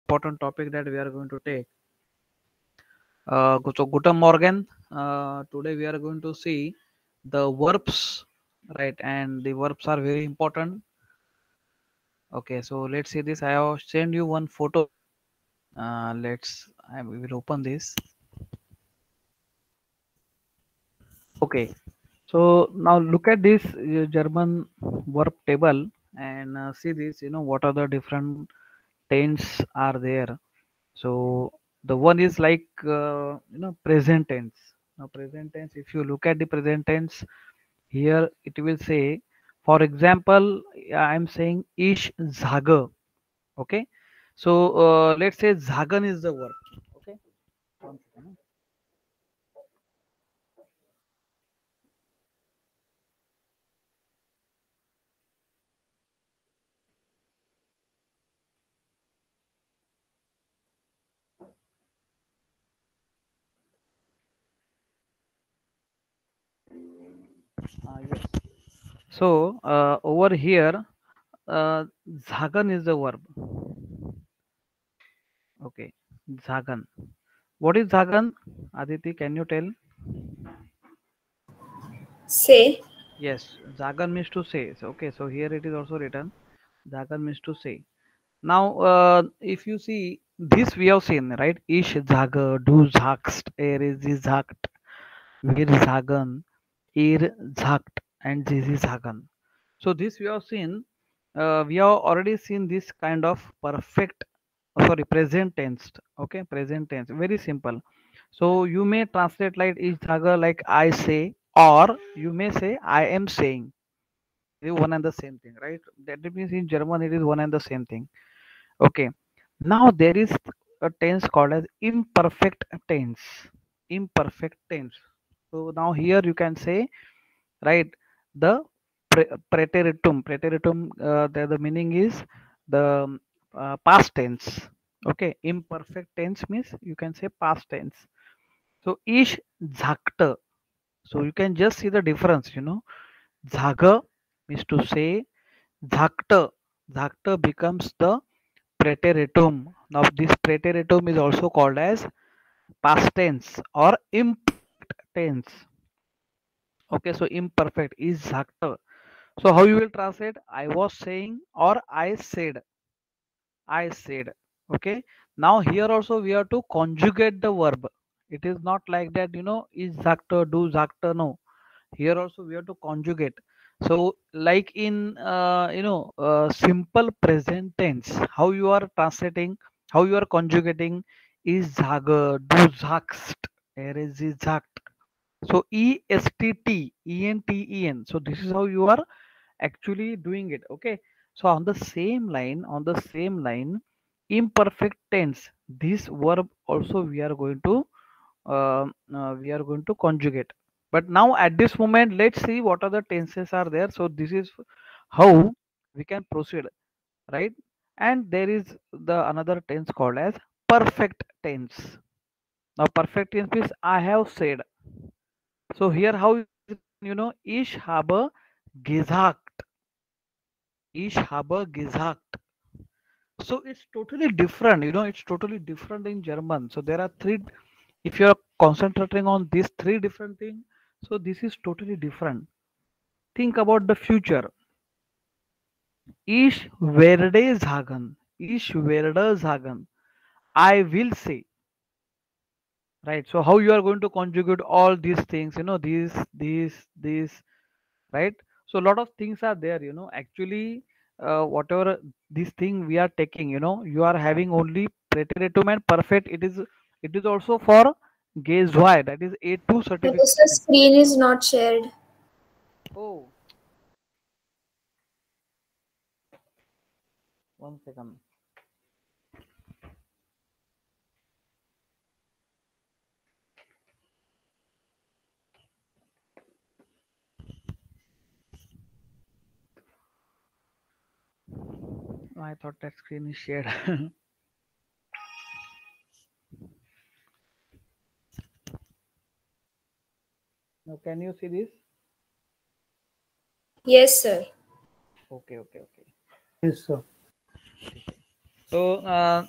important topic that we are going to take. So Guten Morgen. Today we are going to see the verbs, right? And the verbs are very important. Okay, so let's see this. I have sent you one photo. We will open this. Okay, so now look at this German verb table and see this. What are the different tense are there. So the one is like present tense. Now present tense, if you look at the present tense here, it will say, for example, I am saying ish zhage. Okay, so let's say zagan is the verb. Okay, one second. Yes. So over here, zagan is the verb. Okay, zagan. What is zagan? Aditi, can you tell? Say. Yes, Zagan means to say. So, okay, so here it is also written. Zagan means to say. Now, if you see this, we have seen, right? Ish Zaga, du Zagst, er is Zagt, wir Zagan, ir Zagt, and this is Zagan. So, this we have seen. We have already seen this kind of perfect, sorry, present tense. Okay, present tense. Very simple. So, you may translate like Ish Zaga, like I say, or you may say I am saying is one and the same thing, right? That means in German it is one and the same thing. Okay. Now there is a tense called as imperfect tense. Imperfect tense. So now here you can say, right, the preteritum. Preteritum, the meaning is the past tense. Okay. Imperfect tense means you can say past tense. So ish zakta. So you can just see the difference. Zaga means to say. Dhakta. Dhakta becomes the preteritum. Now this preteritum is also called as past tense or imperfect tense. Okay, so imperfect is dhakta. So how you will translate? I was saying or I said. I said. Okay. Now here also we have to conjugate the verb. It is not like that, is dhakta, do dhakta. No. Here also we have to conjugate. So like in simple present tense, how you are translating, how you are conjugating is zaga, do zakst, er is zakt. So ESTT, so this is how you are actually doing it. Okay, so on the same line, imperfect tense, this verb also we are going to conjugate. But now at this moment, let's see what are the tenses are there. So this is how we can proceed, right? And there is the another tense called as perfect tense. Now perfect tense means I have said. So here how ich habe gesagt. Ich habe gesagt. So it's totally different. It's totally different in German. So there are three, if you're concentrating on these three different things, so this is totally different. Think about the future. Ich werde sagen. Ich werde sagen. I will say. Right. So how you are going to conjugate all these things, these, right? So a lot of things are there. Actually, whatever this thing we are taking, you are having only preteritum and perfect. It is also for gaze y, that is A2 Because the certification. screen is not shared. Oh, one second. I thought that screen is shared. Now, can you see this? Yes, sir. Okay, okay, okay. Yes, sir. So,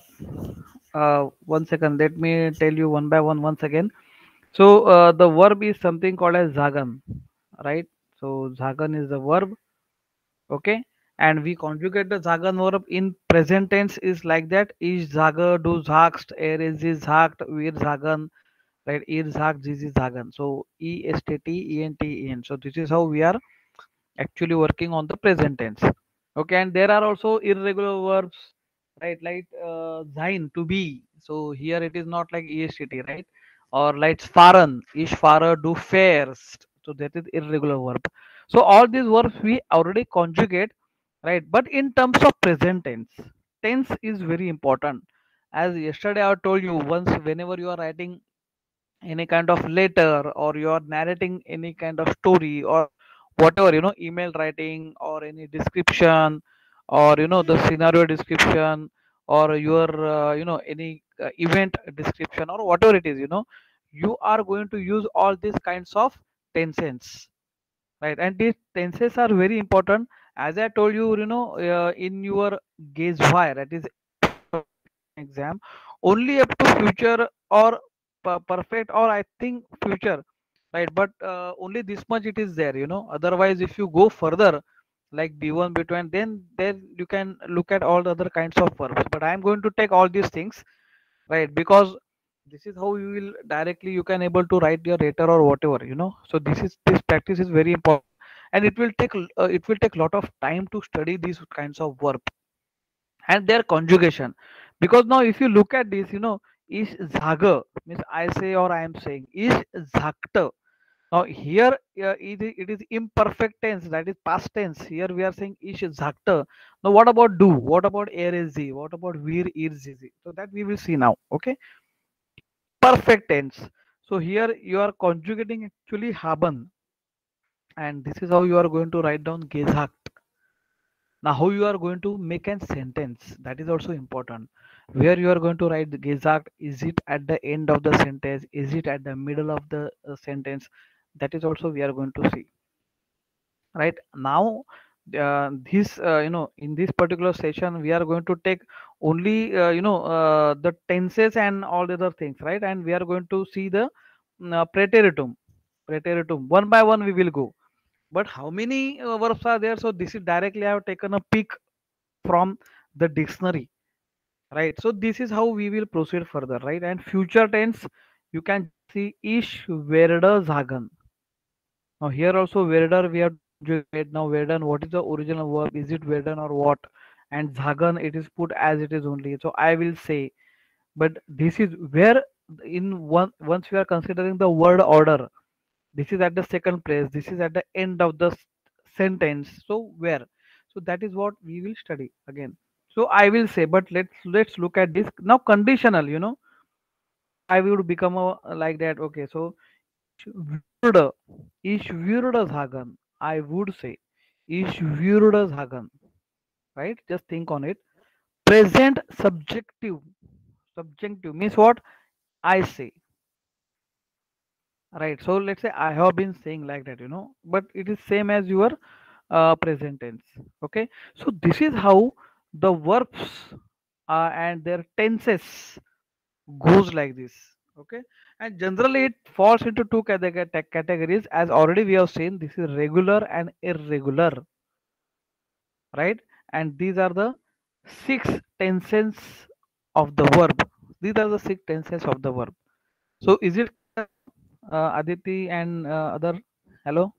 one second. Let me tell you one by one once again. So, the verb is something called as zagan, right? So, zagan is the verb, okay? And we conjugate the zagan verb in present tense is like that: is zaga, do zagst, er is zagt, wir zagan, right? Ir zagt, this is zagan. So, e s t t e n t e n. So, this is how we are actually working on the present tense. Okay, and there are also irregular verbs, right? Like sein, to be. So here it is not like est, right? Or like fahren, is fahrer, do fairst. So that is irregular verb. So all these verbs we already conjugate, right? But in terms of present tense, tense is very important. As yesterday I told you, once whenever you are writing any kind of letter, or you are narrating any kind of story, or whatever, email writing, or any description, or the scenario description, or your any event description, or whatever it is, you are going to use all these kinds of tenses, right? And these tenses are very important. As I told you, in your gaze wire, that is exam, only up to future, or perfect, or I think future, right? But only this much it is there, otherwise if you go further, like b1 b2, and then you can look at all the other kinds of verbs. But I am going to take all these things, right? Because this is how you will directly, you can able to write your letter or whatever, so this practice is very important. And it will take lot of time to study these kinds of verb and their conjugation. Because now if you look at this, is zaga means I say, or I am saying, is zakta. Now here it is imperfect tense, that is past tense. Here we are saying is zakta. Now what about do, what about erz, what about vir irzizi? So that we will see now. Okay, perfect tense. So here you are conjugating actually haben, and this is how you are going to write down gezakt. Now, how you are going to make a sentence, that is also important. Where you are going to write the gesagt, is it at the end of the sentence? Is it at the middle of the sentence? That is also we are going to see. Right now, this in this particular session, we are going to take only the tenses and all the other things, right? And we are going to see the preteritum. Preteritum one by one we will go. But how many verbs are there? So this is directly I have taken a pick from the dictionary, right? So this is how we will proceed further, right? And future tense, you can just see ish verda zagan. Now here also verder we have to conjugate. Now verden, what is the original verb? Is it verden or what? And zagan, it is put as it is only. So I will say, but this is where, in one, once we are considering the word order, this is at the second place, this is at the end of the sentence. So where, so that is what we will study again. So I will say, but let's look at this now. Conditional, how I would become a like that. Okay, so würde, ich würde sagen, I would say, ich würde sagen, right? Just think on it. Present subjective means what? I say, right? So let's say I have been saying like that, but it is same as your present tense. Okay, so this is how the verbs and their tenses goes like this. Okay, and generally it falls into two categories, as already we have seen. This is regular and irregular, right? And these are the six tenses of the verb. These are the six tenses of the verb. So is it Aditi and other? Hello.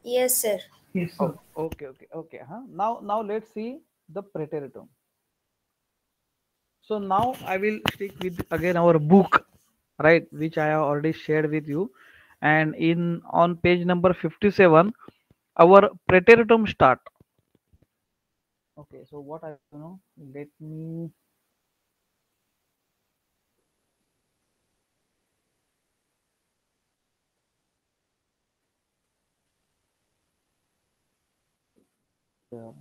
Yes, sir. Oh, okay, okay, okay. Huh? Now let's see the preteritum. So now I will stick with again our book, right, which I have already shared with you. And in on page number 57, our preteritum start. Okay, so what I let me uh,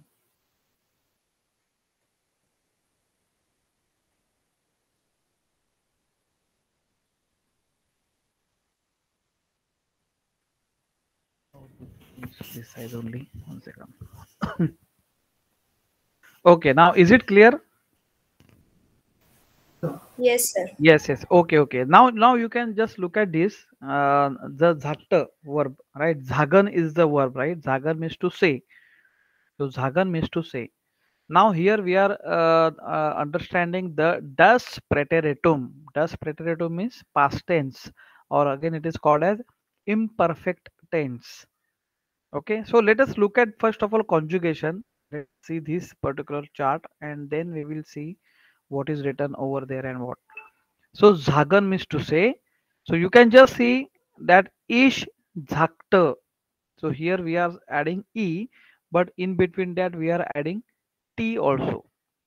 this side only. One second. Okay, now is it clear? Yes, sir. Yes, yes. Okay, okay. Now you can just look at this. The zhakt verb, right? Zagan is the verb, right? Zagan means to say. So zagan means to say. Now here we are understanding the das praeteritum. Das praeteritum means past tense, or again it is called as imperfect tense. Okay, so let us look at first of all conjugation. Let's see this particular chart, and then we will see what is written over there and what. So Zagan means to say. So you can just see that ish zakta. So here we are adding e, but in between that we are adding t also.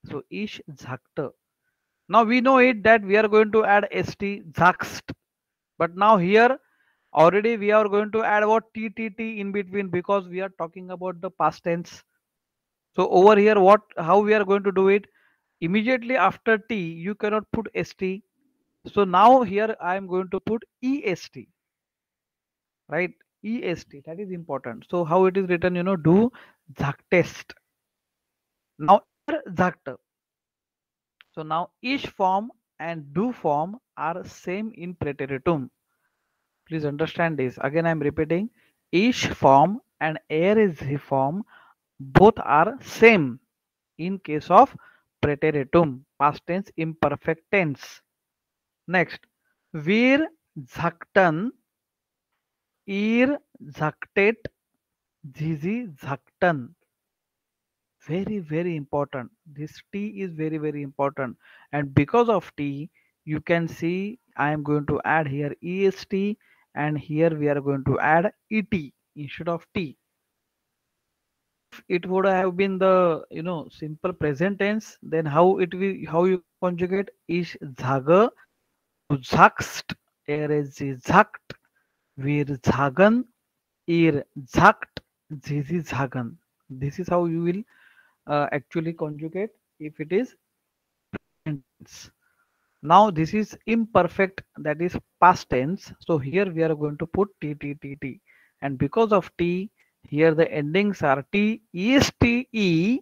So ish zakta. Now we know it that we are going to add st zakst. But now here already we are going to add what ttt in between because we are talking about the past tense. So over here what how we are going to do it? Immediately after t you cannot put st. So now here I am going to put est, right? Est, that is important. So how it is written, do test. Now here zakt. So now ish form and do form are same in preteritum. Please understand this. Again I am repeating. Ish form and air form both are same in case of preteritum, past tense, imperfect tense. Next, wir zakten, ihr zaktet, zizi zakten. Very, very important. This T is very, very important. And because of T, you can see I am going to add here EST, and here we are going to add ET instead of T. If it would have been the simple present tense, then how you conjugate is zaga, du zagst, er is zagt, wir zagen, ihr zagt, sie zagen. This is how you will actually conjugate if it is present tense. Now this is imperfect, that is past tense. So here we are going to put t t t t, and because of t, here the endings are t est e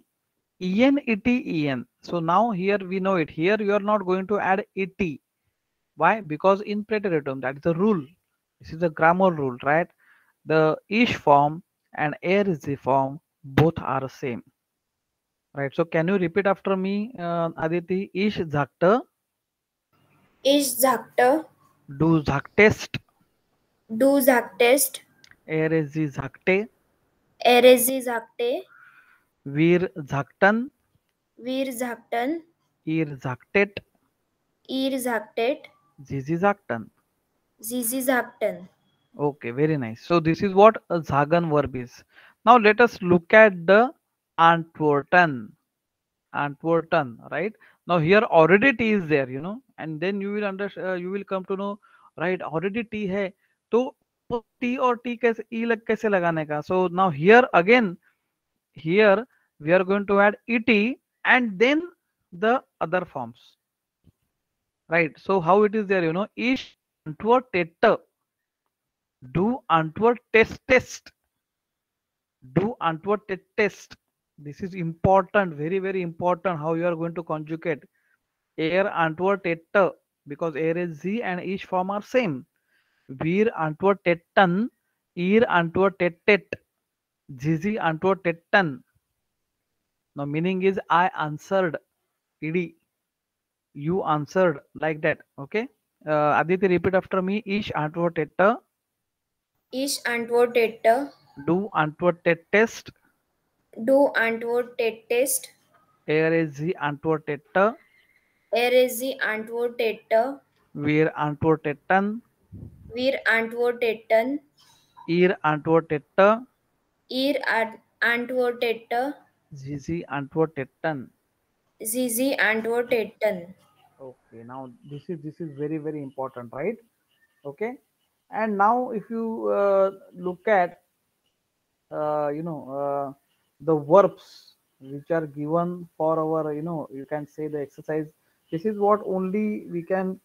en et en. So now here we know it. Here you are not going to add et. Why? Because in preteritum, that is the rule. This is the grammar rule, right? The ish form and air is the form, both are same. Right. So can you repeat after me, Aditi? Ish zakta, Ich sagte, do zaktest, du sagtest, er is the zakte, sie sagte, wir zaktan, wir sagten, ihr zaktet, ihr sagtet, zizi zaktan. sie sagten. Okay, very nice. So this is what a zagan verb is. Now let us look at the antworten. Antworten, right? Now here already t is there, and then you will you will come to know, right? Already t hai, तो t और t कैसे e लग कैसे लगाने का? So now here again, here we are going to add et and then the other forms, right? So how it is there, ish antwortet, do antwort test, do antwortet test. This is important, very very important, how you are going to conjugate air antwortetter, because air is z and each form are same. Wir antwortetten, ihr antwortettet, zizi antwortetten. Now meaning is I answered, ed, you answered, like that. Okay. Aditi, repeat after me. Ich antwortete, Ich antwortete, du antwortetest, du antwortetest, er ist sie antwortete, sie antwortete, wir antworteten, wir antworteten, ihr antwortete, antwortete, sie antworteten. sie antworteten. Okay, now this is very very important, right? Okay, and now if you look at the verbs which are given for our, you can say the exercise. This is what only we can,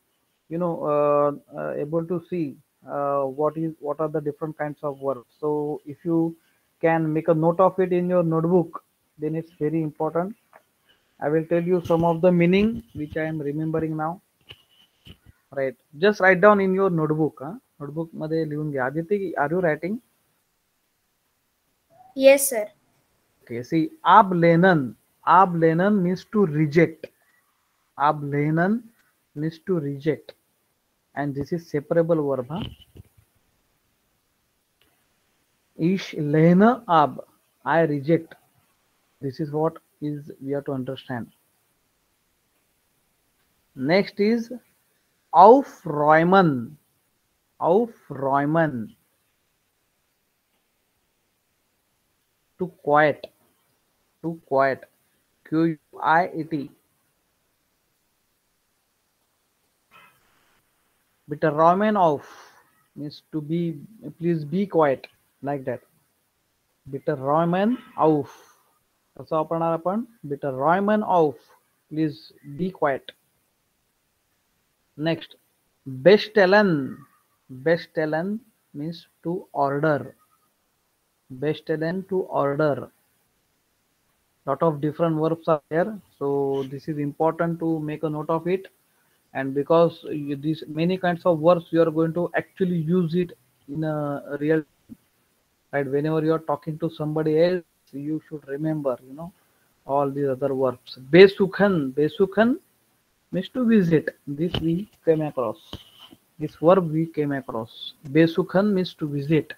able to see what are the different kinds of verbs. So if you can make a note of it in your notebook, then it's very important. I will tell you some of the meaning which I am remembering now. Right. Just write down in your notebook. Notebook मध्ये लिहून घ्या. Aditi, are you writing? Yes, sir. Okay. See, ab means to reject. Ab means to reject, and this is separable verb. Ish lehna ab. I reject. This is what is we have to understand. Next is aufräumen. Aufräumen. To quiet. To quiet. Quiet. Bitte räumen auf means to be, please be quiet, like that. Bitte räumen auf. कसं वापरणार आपण? Bitte räumen auf. Please be quiet. Next, bestellen. Bestellen means to order. Bestellen to order. Lot of different verbs are there, so this is important to make a note of it. And because these many kinds of verbs, you are going to actually use it in a real, right? Whenever you are talking to somebody else, you should remember, all these other verbs. Besukhan means to visit. This we came across. This verb we came across. Besukhan means to visit.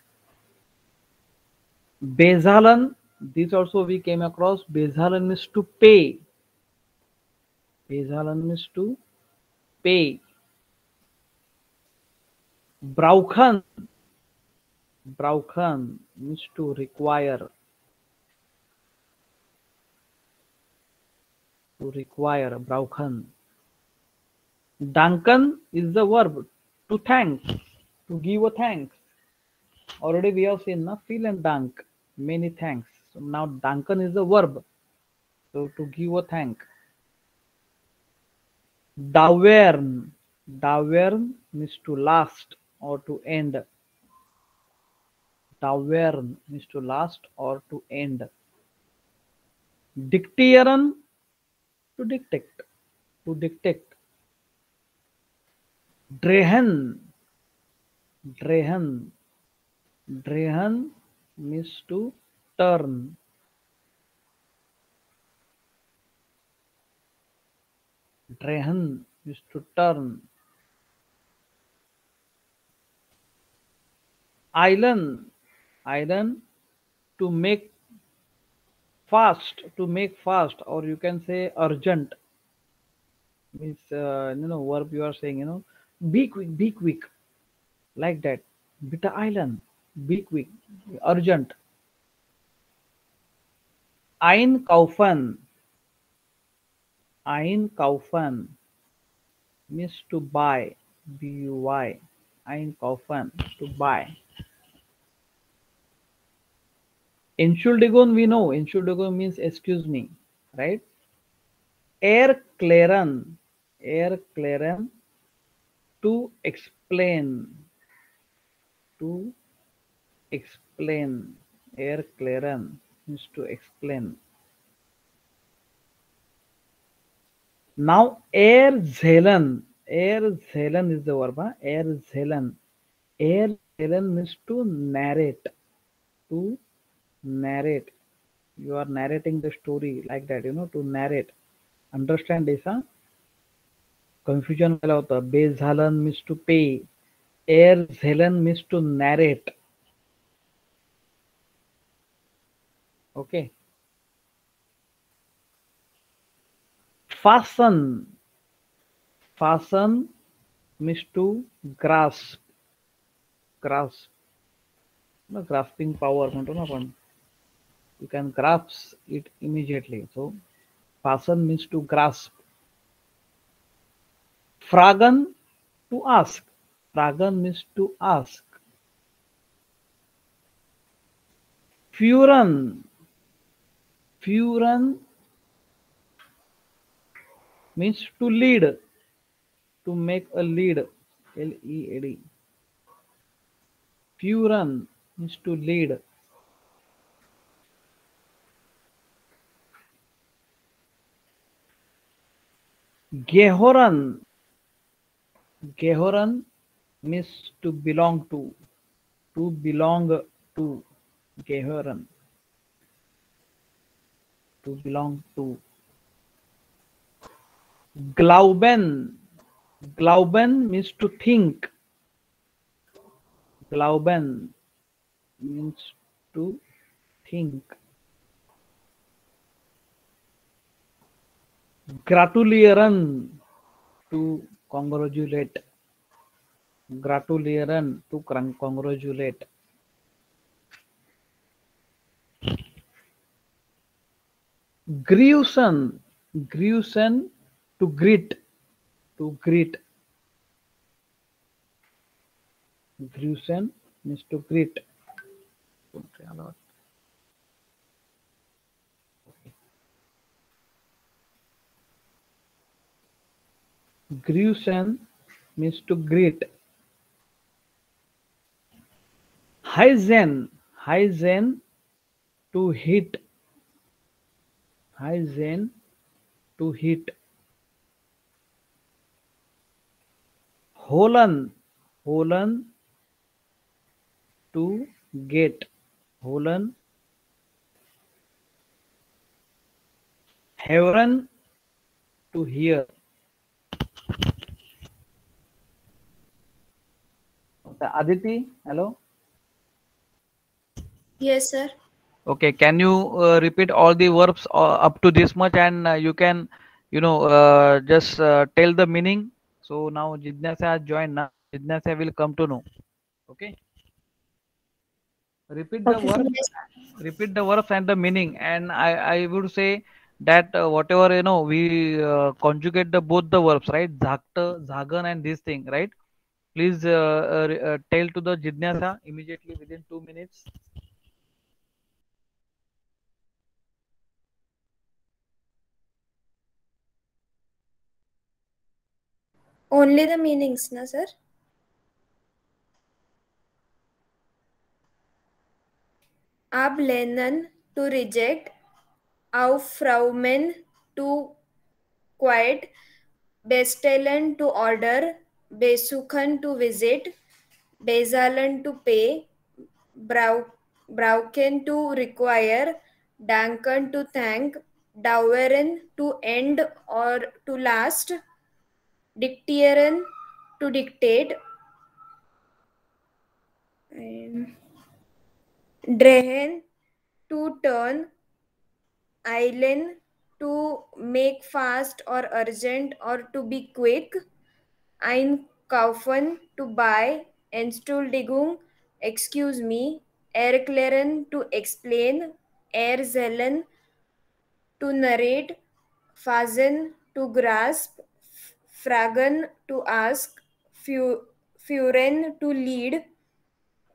Bezalan, this also we came across. Bezalan means to pay. Bezalan means to pay. Brauchen. Brauchen means to require. To require. Brauchen. Danken is the verb to thank. To give a thanks. Already we have seen na, vielen Dank, many thanks. So now danken is the verb, so to give a thank. Dauern, dauern means to last or to end. Dauern means to last or to end. Diktieren, to dictate, to dictate. Drehen, drehen, drehen means to turn. Drehen is to turn. Island, island to make fast, or you can say urgent. Means verb you are saying, be quick, like that. Bitte island, be quick, urgent. Einkaufen, einkaufen means to buy, buy. Einkaufen, to buy. Entschuldigung, we know Entschuldigung means excuse me, right? Erklären, erklären to explain, to explain. Erklären means to explain. Now erzählen, erzählen is the verb. Erzählen, erzählen means to narrate, to narrate. You are narrating the story, like that, to narrate. Understand this? Confusion व्हायला होतं. Bezahlen means to pay. Erzählen means to narrate. Okay. Fasten. Fasten means to grasp. Grasp. Grasping power म्हणतो ना आपण. You can grasp it immediately. So fasten means to grasp. Fragen, to ask. Fragen means to ask. Führen. Führen means to lead, to make a lead. Lead. Führen means to lead. Gehoran. Gehoran means to belong to. To belong to. Gehoran. To belong to. Glauben. Glauben means to think. Glauben means to think. Gratulieren to congratulate. Gratulieren to congratulate. Grusen. Grusen to greet. To greet. Grusen means to greet. Grusen means to greet. Hyzen. Hyzen to hit. Hyzen to hit. Holen. Holen to get. Holen. Heaven to hear. Aditi, hello. Yes, sir. Okay, can you repeat all the verbs up to this much, and you can, just tell the meaning. So now Jidnasa has joined. Now Jidnasa will come to know. Okay, repeat the Okay, sir. verbs, Yes. repeat the verbs and the meaning. And I would say that whatever we conjugate the both the verbs, right? Zakta, zagan, and this thing, right? Please tell to the Jidnasa immediately within 2 minutes. Only the meanings, na, sir? Ablehnen to reject, aufräumen to quiet, bestellen to order, besuchen to visit, bezahlen to pay, brauchen to require, danken to thank, dauern to end or to last, dictieren to dictate, and drehen to turn, eilen to make fast or urgent or to be quick, einkaufen to buy, Entschuldigung, excuse me, erklären to explain, erzählen to narrate, fazen to grasp, fragen to ask, führen to lead,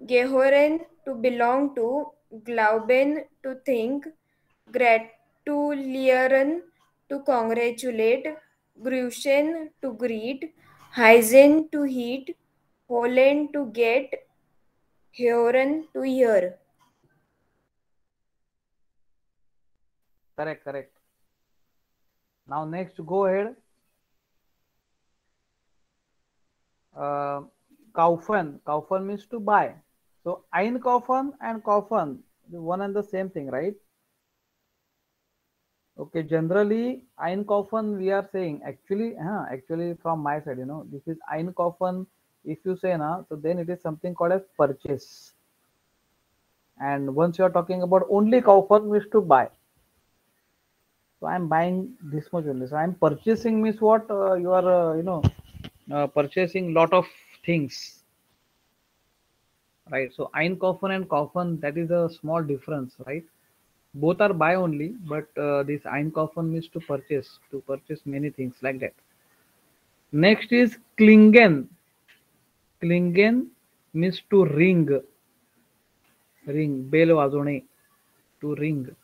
gehören to belong to, glauben to think, gratulieren to congratulate, grüßen to greet, heißen to heat, holen to get, hören to hear. Correct, correct. Now next, go ahead. Uh, Kaufen. Kaufen means to buy. So Einkaufen and Kaufen, one and the same thing, right? Okay, generally Einkaufen we are saying actually from my side, this is Einkaufen. If you say na, so then it is something called as purchase. And once you are talking about only Kaufen means to buy. So I'm buying this much only. So I'm purchasing means what you are purchasing lot of things, right? So Einkaufen and Kaufen, that is a small difference, right? Both are buy only, but this Einkaufen means to purchase many things like that. Next is Klingen. Klingen means to ring, bell वाजवणे, to ring.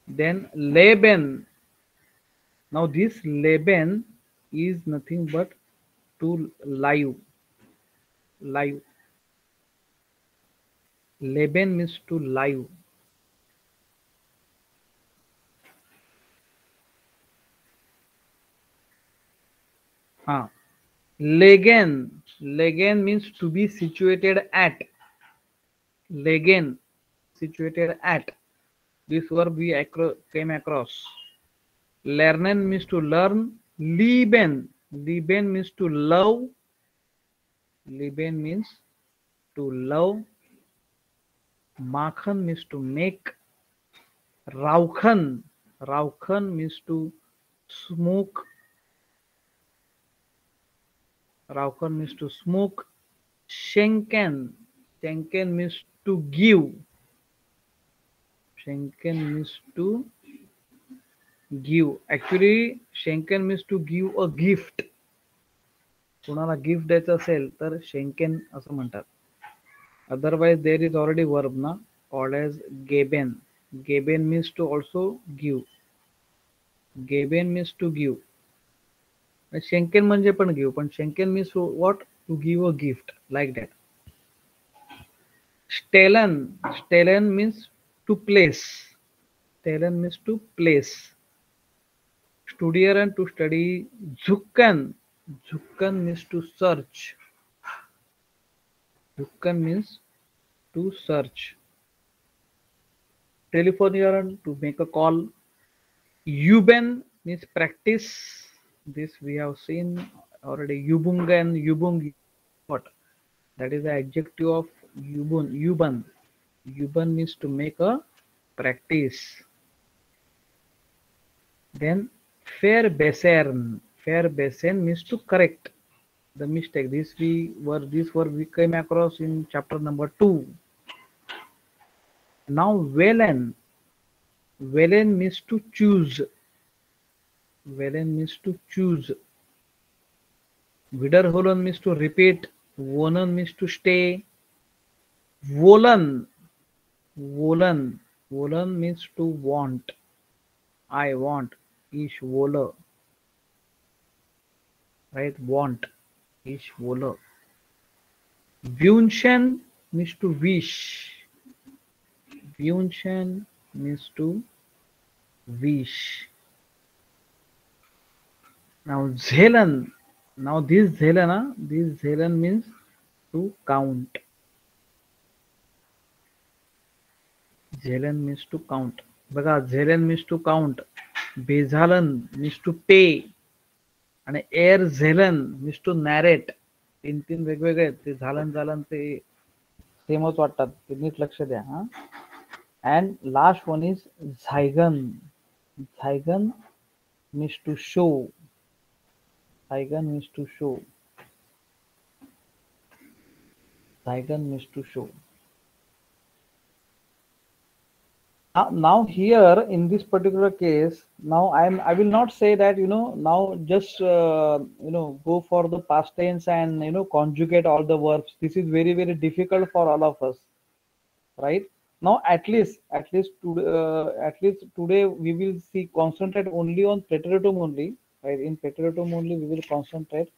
Then Leben. Now this Leben is nothing but to live, live. Leben means to live. हाँ, Legen. Legen means to be situated at. Legen, situated at. This verb we came across. Lernen means to learn. Lieben. Lieben means to love. Lieben means to love. Machen means to make. Rauchen. Rauchen means to smoke. Rauchen means to smoke. Schenken. Schenken means to give. Schenken means to give. Actually, Schenken means to give a gift. कोणाला gift द्यायचं असेल तर शेंकेन असं म्हणतात. Otherwise, there is already verb na called as geben. Geben means to also give. Geben means to give. शेंकेन म्हणजे पण give, पण शेंकेन means what? To give a gift like that. Stellen. Stellen means to place. Stellen means to place. Studieren to study. Zucken. Zucken means to search. Zucken means to search. Telephonieren to make a call. Üben means practice. This we have seen already. Übungen, Übung, what? That is the adjective of üben. Üben. Üben means to make a practice. Then verbessern. Verbessern means to correct the mistake. This we came across in chapter number 2. Now wählen. Wählen means to choose. Wählen means to choose. Wiederholen means to repeat. Wohnen means to stay. Wollen. Wollen. Wollen means to want. I want. Ich wolle. Right? Want. Ich wolle. Wünschen means to wish. Wünschen means to wish. Now zählen. Now this zählen means to count. Zählen means to count. बघा, झेलन means to count. बेझालन means to pay. आणि air झेलन means to narrate. तीन तीन वेगवेगळे ते झालन ते सेमच वाटतात, ते नीट लक्ष द्या. हा, अँड लास्ट वन इज झायगन. झायगन means to show. Zeigen means to show. Zeigen means to show. Now here in this particular case, now I will not say that now just go for the past tense and conjugate all the verbs. This is very very difficult for all of us, right? Now at least today we will see concentrate only on preteritum only, right? In preteritum only we will concentrate.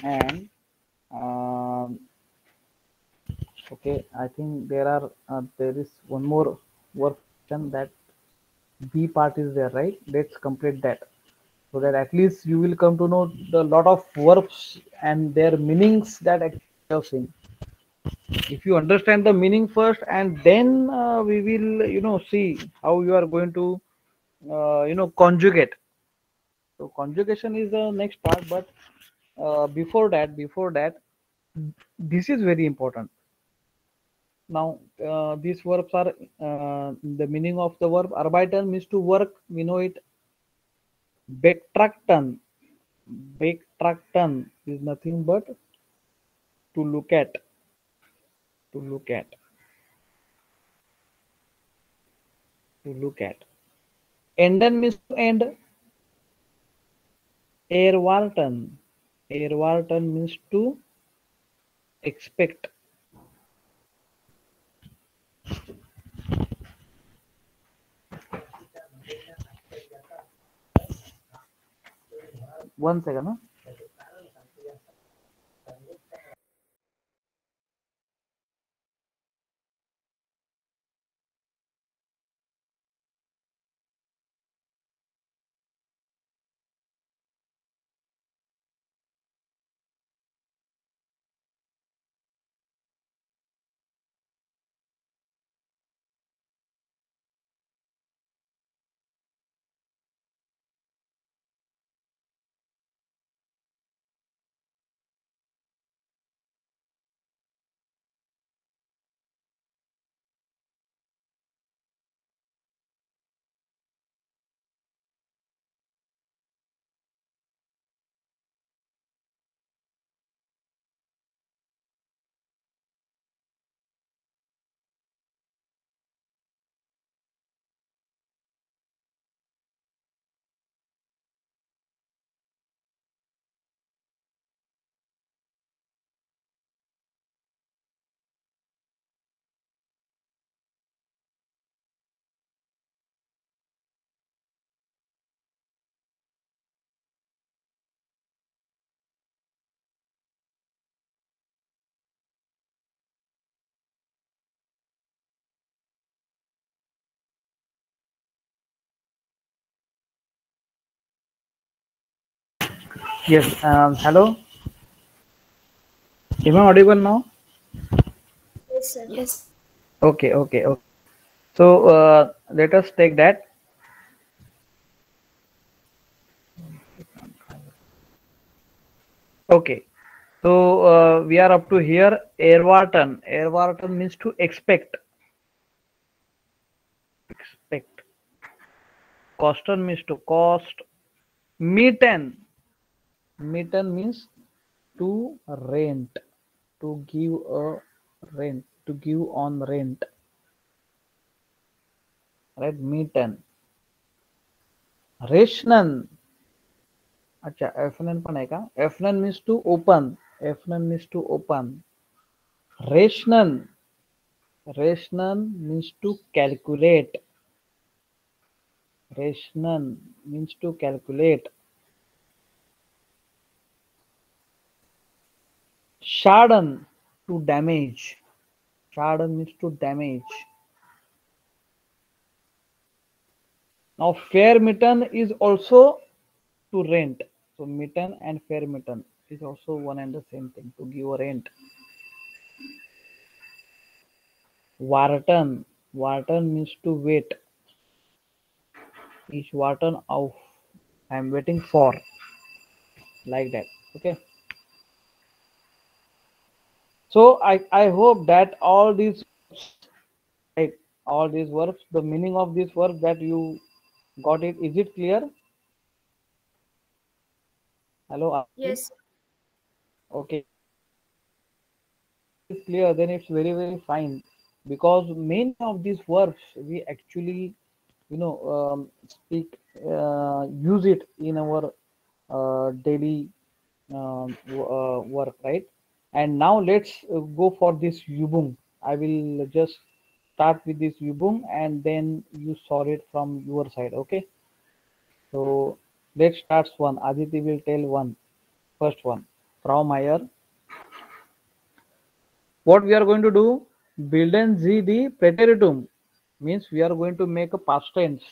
And okay, I think there is one more work that B part is there, right? Let's complete that so that at least you will come to know the lot of verbs and their meanings that actually you have seen. If you understand the meaning first, and then we will see how you are going to conjugate. So conjugation is the next part, but before that, this is very important. Now, these verbs are the meaning of the verb. Arbeiten means to work. We know it. Betrachten. Betrachten is nothing but to look at. To look at. To look at. Enden means to end. Erwarten. Erwarten means to expect. One second. Huh? Yes. Hello. Am I audible now? Yes, sir. Yes. Okay. Okay. Okay. So let us take that. Okay. So we are up to here. Erwarten. Erwarten means to expect. Expect. Kosten means to cost. Mieten. Mieten means to rent. To give a rent. To give on rent. Right? Mieten. Rechnen. अच्छा एफनन पण आहे का एफनन means to open एफनन means to open रेशनन रेशनन means to calculate रेशनन means to calculate schaden to damage schaden means to damage now fair mitten is also to rent so mitten and fair mitten is also one and the same thing to give a rent warten warten means to wait is warten auf I'm waiting for like that okay so I hope that all these right all these verbs the meaning of these verbs that you got it is it clear hello Aditi? Yes. Okay it's clear then it's very fine because many of these verbs we actually speak use it in our daily work right and now let's go for this Übung. I will just start with this Übung and then you solve it from your side okay so let's start one Aditi will tell one first one Frau Meyer what we are going to do bilden sie die preteritum means we are going to make a past tense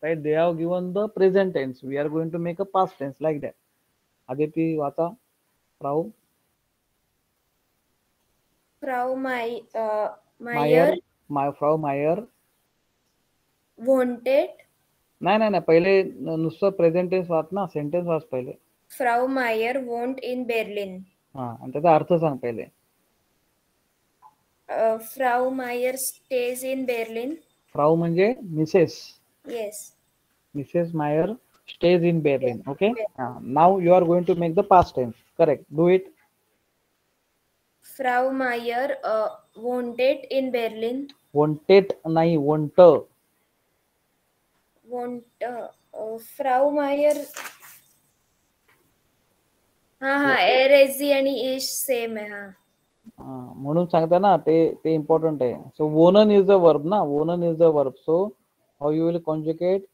right they have given the present tense we are going to make a past tense like that Aditi Vata Frau Frau Meyer Meyer my Frau Meyer wanted. नाही नाही नाही पहिले नुसतं present tense watch ना sentence watch पहिले Frau Meyer won't in Berlin. हा आणि त्याचा अर्थ सांग पहिले Frau Meyer stays in Berlin. फ्राऊ म्हणजे Mrs Yes. Mrs Mayar stays in Yes. Berlin okay now you are going to make the past tense correct do it Frau Meyer wanted in Berlin. wanted नाही want Frau Meyer. हाँ एरेजी आणि इश same आहे हा म्हणून सांगता ना ते ते इम्पॉर्टंट आहे सो वोनन इज द वर्ब ना वोनन is the verb so how you will conjugate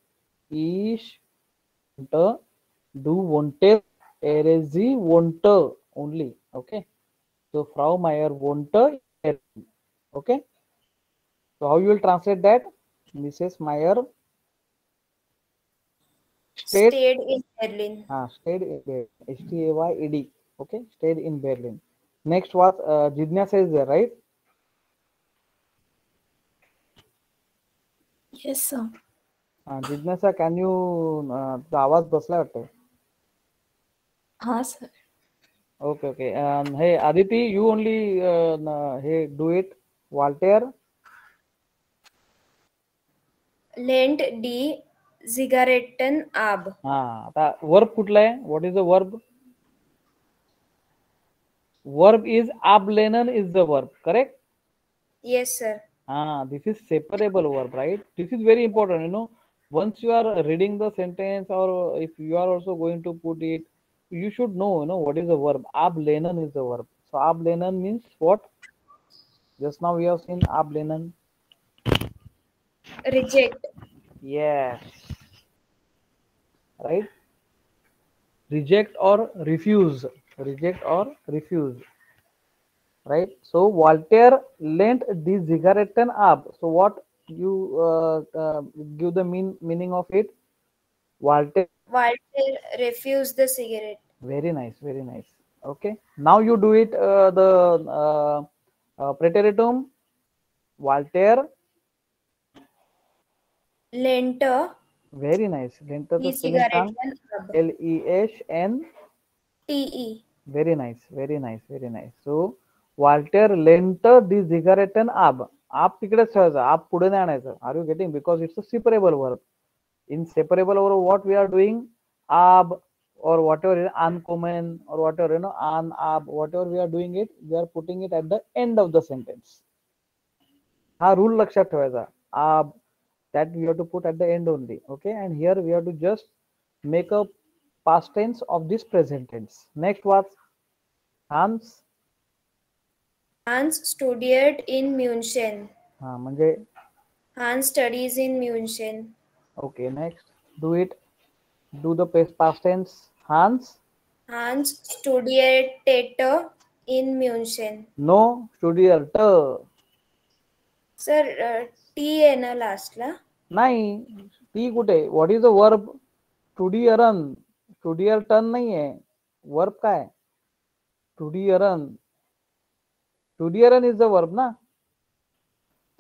इश do wanted erezi want only okay so Frau Meyer want okay so how you will translate that Mrs. Meyer stayed in Berlin. stayed in Berlin STAYED okay stayed in Berlin next was Jidnyasa is there right Yes, sir. Jidnyasa can you तुझा आवाज बसला वाटतं हाँ sir. okay okay hey Aditi you only hey do it Walter Lent die Zigaretten ab. हा आता verb कुठला आहे what is the verb verb is ablenen is the verb correct Yes, sir. this is separable verb right this is very important you know once you are reading the sentence or if you are also going to put it you should know you know what is the verb ablenen is the verb so ablenen means what just now we have seen ablenen Reject. yes right reject or refuse reject or refuse right so Walter lent the Zigaretten ab so what you give the meaning of it Walter Walter refused the cigarette. Very nice, very nice. Okay, now you do it the preteritum. Walter. Lenter, Very nice. Lenterचं spelling सांग. e-cigarette ab. Leshn. Te. Very nice, very nice, very nice. So Walter lent the cigarette ab. आप तिकडेच ठेवायचं, आप पुढे नाही आणायचं. Are you getting? Because it's a separable verb. In separable verb, what we are doing? Ab or whatever is uncommon or whatever, an, ab, whatever we are doing it, we are putting it at the end of the sentence. हा rule लक्षात ठेवायचा. Ab, that we have to put at the end only. Okay, and here we have to just make a past tense of this present tense. Next what? Hans. Hans studied in München. हा म्हणजे Hans studies in München. okay. Next, do it. Do the past tense. Hans. Hans studied in München. No, studiert. Sir, T आहे ना लास्टला? नाही, ती कुठे? What is the verb? स्टुडियरन. स्टुडियरटन नाहीये. वर्ब काय? स्टुडियरन. स्टुडियरन इज द वर्ब ना.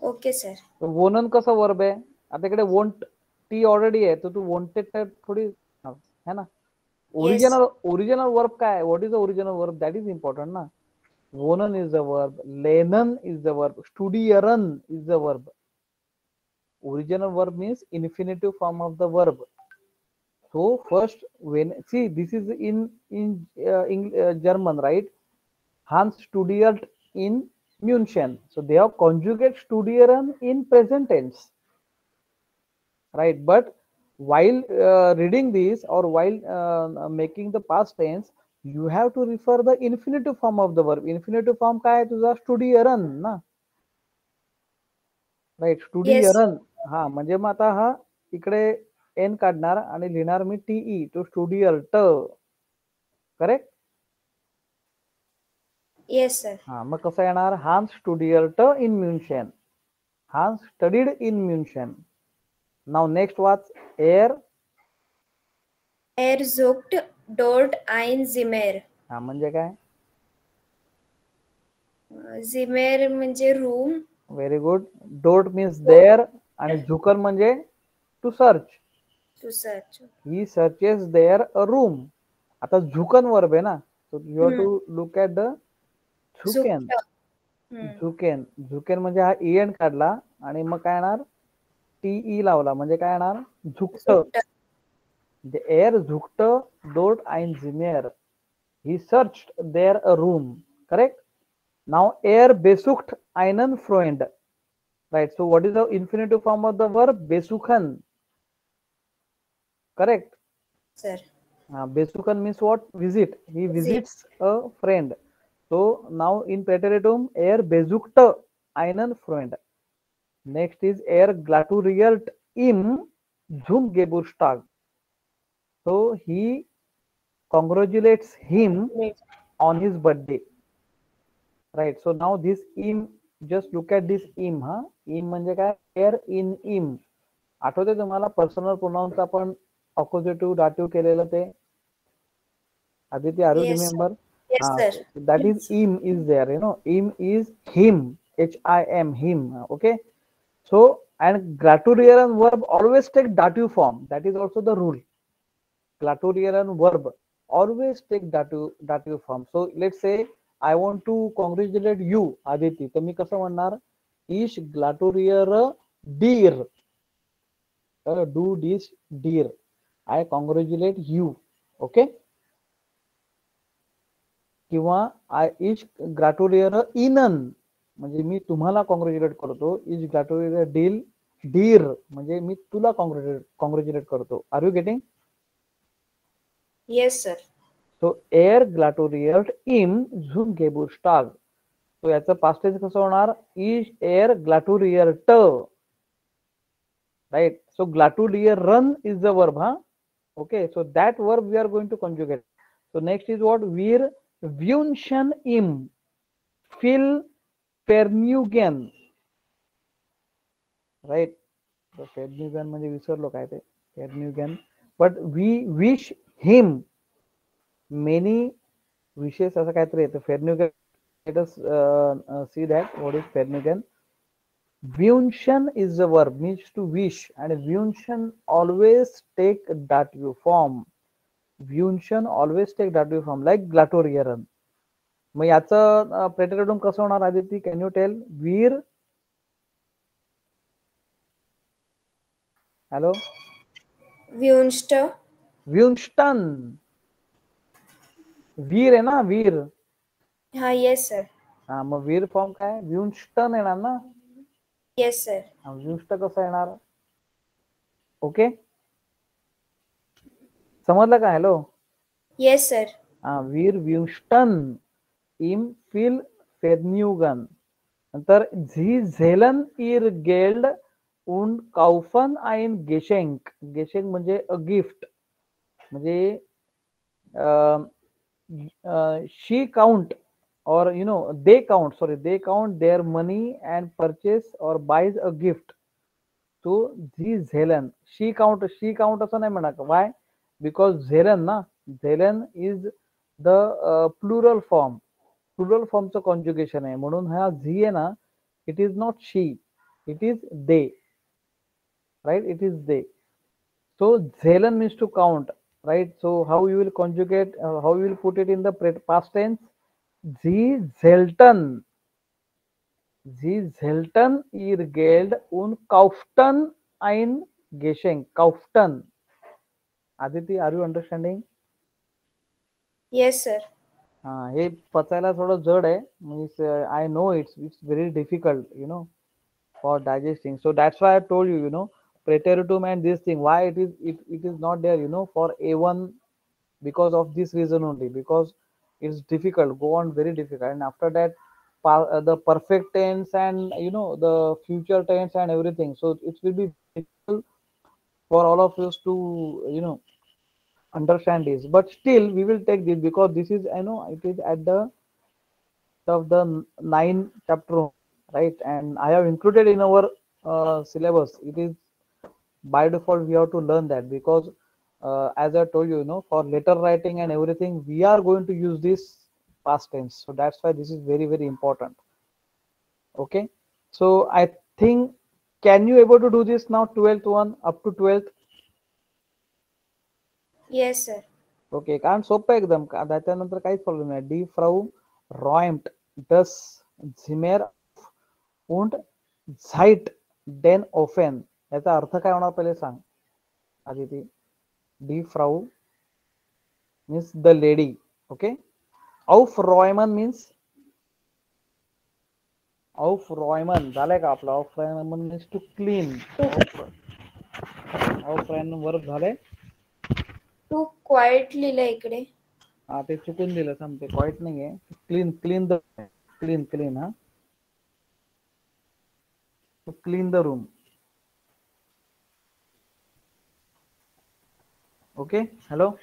Okay sir. वोनन कसं वर्ब आहे? आता इकडे वोंट टी ऑलरेडी आहे, तर तू वोंटेड टाइप थोडी है ना. ओरिजिनल वर्ब काय? What is the original verb? That is important ना. Wonen is the verb. Lenen is the verb. Studieren is the verb. Original verb means infinitive form of the verb. So first, when see this is in German, right? Hans studiert in München. So they have conjugate studieren in present tense, right? But while reading this or while making the past tense, you have to refer the infinitive form of the verb. Infinitive form काय आहे तुझा? स्टुडियरन ना, right. स्टुडियरन. हा म्हणजे मग आता हा इकडे N काढणार आणि लिहिणार मी टीई, तो स्टुडियर्ट. करेक्ट? Yes sir. हा मग कसं येणार? हान्स स्टुडियर्ट इन म्युन्शन. हान्स स्टडीड इन म्युन्शन. नाव नेक्स्ट वाच. एअर. Er sucht dort ein Zimmer. हा म्हणजे काय? Zimmer म्हणजे रूम. Very good. डोट मीन्स देअर आणि झुकन म्हणजे to search. To search. He searches there a room. आता झुकन वर्ब आहे ना, so you have to look at the झुकेन. झुकेन. झुकेन म्हणजे हा एन काढला आणि मग काय येणार? टीई लावला म्हणजे काय येणार? झुकत. The air झुकत dort ein Zimmer. He searched there a room. Correct? Now er besucht einen Freund. Right. So what is the infinitive form of the verb? Besuchen. Correct? Sir. Besuchen means what? Visit. He visits a friend. So now in preteritum, er besucht einen Freund. Next is er gratuliert ihm zum Geburtstag. So he congratulates him on his birthday. Right. So now this im, just look at this im. Im म्हणजे काय? Air in im. आठवते तुम्हाला personal pronounce आपण ऑपोजिटिव्ह dative केलेलं ते? Aditi, are you remember? Yes sir. That is im is there, you know. Im is him. Him, him. Okay. So and gratularian verb always take dative form. That is also the rule. Gratularian verb always take dative form. So let's say I want to congratulate you, Aditi. तर मी कसं म्हणणार? Ich gratuliere dir. Do this dear. I congratulate you. Okay. किंवा ich gratuliere Ihnen म्हणजे मी तुम्हाला congratulate करतो. Ich gratuliere dir म्हणजे मी तुला congratulate करतो. Are you getting? Yes sir. So er gratuliert ihm zum Geburtstag. So याचं past tense कसं होणार? Is er gratuliert. Right. So gratulieren is the verb. Okay. So that verb we are going to conjugate. So next is what? Wir wünschen ihm viel Vergnügen. Right. So Vergnügen म्हणजे विसरलो काय ते? Vergnügen. But we wish him many विशेष असं काहीतरी येतं. फेर्न्युगन, let us see that what is Fernigan. Vyunction is the verb, means to wish, and Vyunction always take dative form. Vyunction always take dative form, like glatorieren. मग याचं प्रेटेरिडम कसं होणार Aditi? Can you tell? Veer, hello, Vyunst. व्युंस्टन. वीर आहे ना, वीर. हाँ yes sir. हा, मग वीर form काय? व्युंस्टन येणार ना. Yes sir. व्युंस्ट कसं येणार? ओके, समजलं का? हॅलो. Yes sir. वीर व्युंस्टन इम फिल फेर्न्युगन. नंतर झी झेलन इर गेल्ड und kaufen ein Geschenk. Geschenk म्हणजे अ गिफ्ट. म्हणजे she count, or they count their money and purchase or buys a gift to the Zelen. She count असं नाही म्हणा. Why? Because Zelen ना, Zelen is the plural form. Plural फॉर्मचं conjugation आहे, म्हणून हा झी आहे ना, it is not she, it is they. Right, it is they. So Zelen means to count, right? So how you will conjugate, how you will put it in the past tense? Sie zelten, ihr Geld und kauften ein Geschenk. Kauften. Aditi, are you understanding? Yes sir. हे पचायला थोडं जड आहे. Means I know it's very difficult for digesting. So that's why I told you, preteritum and this thing, why it is not there, for A1, because of this reason only, because it's difficult, go on very difficult. And after that, the perfect tense and the future tense and everything. So it will be difficult for all of us to understand this. But still, we will take this because this is it is at the of the 9 chapter, right? And I have included in our syllabus. It is by default we have to learn that, because as I told you, for letter writing and everything, we are going to use this past tense. So that's why this is very, very important. Okay, so I think, can you able to do this now? 12th one up to 12th. Yes sir. Okay, कारण सोपं एकदम. त्याच्यानंतर काहीच problem नाही. D फ्राऊ रॉइम्ट डस झिमेर und Zeit den offen. याचा अर्थ काय होणार पहिले सांग आदिती. डी फ्राऊ means the lady. Okay, aufräumen means aufräumen झालंय का आपलं? aufräumen means to clean. aufräumen verb झालंय. तू क्वाइट लिहिलं इकडे. हा, ते चुकून दिलं, सांगते. क्वाइट नाहीये. क्लीन द क्लीन हा, to clean the room. Okay, hello.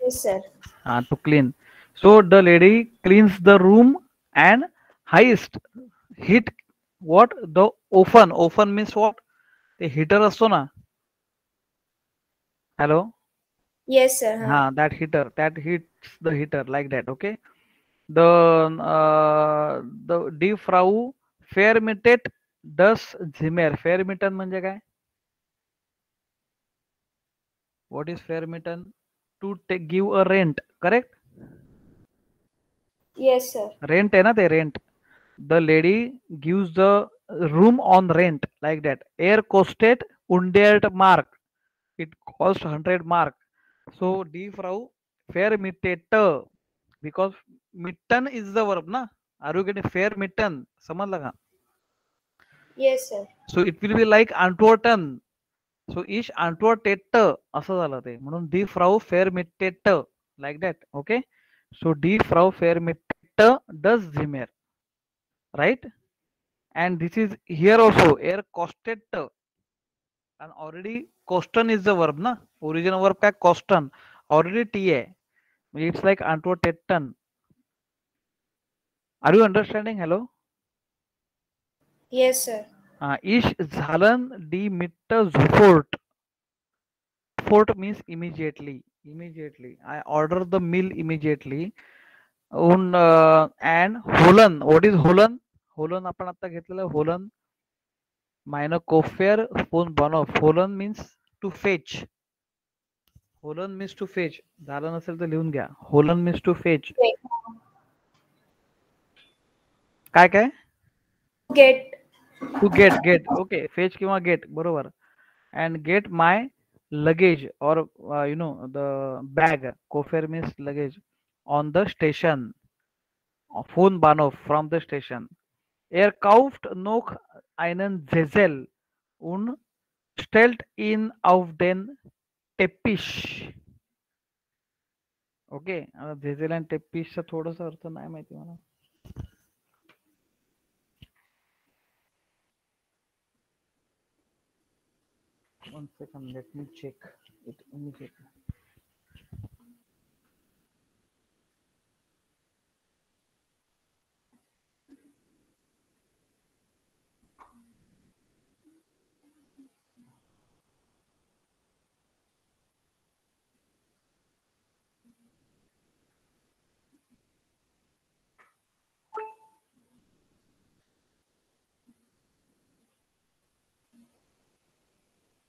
Yes sir. To clean. So the lady cleans the room and heist hit what? The oven. Oven means what? The heater असतो ना. Hello. Yes sir. That heater, that hits the heater, like that. Okay. The die Frau vermietet das Zimmer. Vermieten म्हणजे काय? What is vermieten? To give a rent, correct? Yes sir. Rent आहे ना ते, rent. The lady gives the room on rent, like that. Er kostet 100 Mark. It cost 100 Mark. So die Frau vermietet, because mitten is the verb na. Are you getting vermieten? समजलं का? Yes sir. So it will be like antworten. So ich antwortete असं झालं ते, म्हणून die Frau vermietet, like that. Okay. So die Frau vermietet das Zimmer, right? And this is here also er kostet, and already kosten is the verb na. Original verb काय? Kosten. Already t आहे. It's like antworteten. Are you understanding? Hello. Yes sir. Ich झालं die Mitte sofort. Sofort means immediately. Immediately. I order the meal immediately. And होलन. What is होलन? होलन आपण आता घेतलेलं होलन. Minor कोफेर फोन बनव. होलन means to fetch. होलन means to fetch. झालं नसेल तर लिहून घ्या. होलन means to fetch. काय काय? Get. To get. Okay. Fetch किंवा get. बरोबर. And get my luggage or the bag. Kofer means luggage on the station. Phone Bahnhof from the station. Er kauft noch einen Sessel und stellt ihn auf den Teppich. Okay. झेझेल आणि टेप्पिसचा थोडासा अर्थ नाही माहिती मला. One second, let me check it immediately.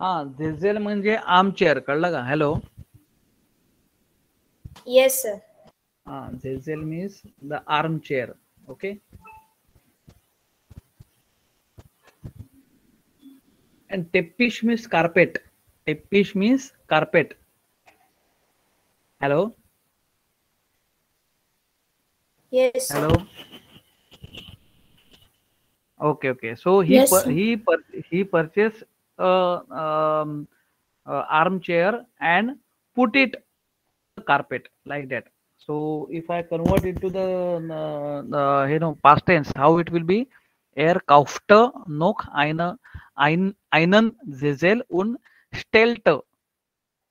हा, झेझेल म्हणजे आर्मचेअर, कळलं का? Hello. Yes, sir. Zilzal means the armchair. Okay. And teppish means carpet. Teppish means carpet. Hello. Yes, sir. Hello. Okay. So Yes, sir. he purchased armchair and put it carpet like that. So if I convert into the past tense, how it will be? Er kaufte noch einen Sessel und stellte.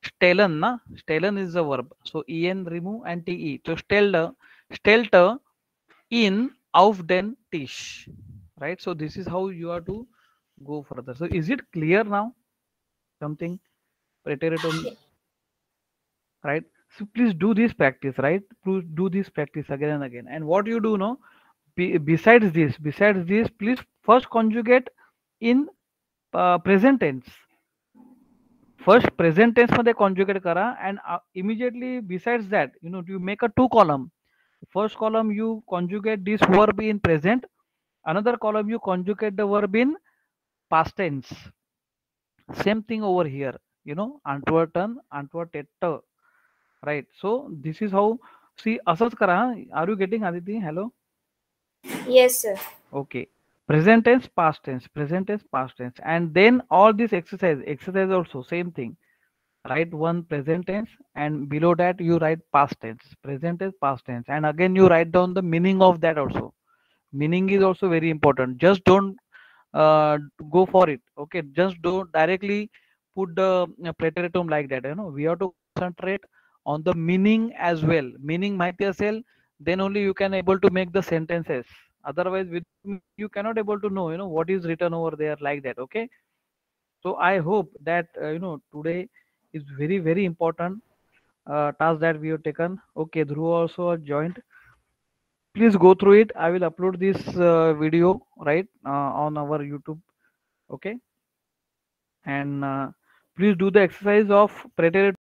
Stellen, na? Stellen is the verb. So en remove and te. So stellte in auf den Tisch. Right? So this is how you are to go further. So is it clear now? Something preteritum, right? So please do this practice, right? Please do this practice again and again. And what you do now, besides this, please first conjugate in present tense. First present tense मध्ये conjugate करा, and immediately besides that, you make a 2 column. First column you conjugate this verb in present. Another column you conjugate the verb in past tense. Same thing over here. Antworten, antwortette. Right. So this is how. See, असंच करा. Are you getting, Aditi? Hello. Yes, sir. Okay. Present tense, past tense, present tense, past tense, and then all this exercise also same thing. Write one present tense, and below that you write past tense, present tense, past tense, and again you write down the meaning of that also. Meaning is also very important. Just don't go for it. Okay, just don't directly put the preteritum like that. We have to concentrate on the meaning as well. Meaning माहिती असेल, then only you can able to make the sentences. Otherwise, you cannot able to know what is written over there like that. Okay. So I hope that today is very very important task that we have taken. Okay, Dhruv also joined. Please go through it. I will upload this video right on our YouTube. Okay. And please do the exercise of preteritum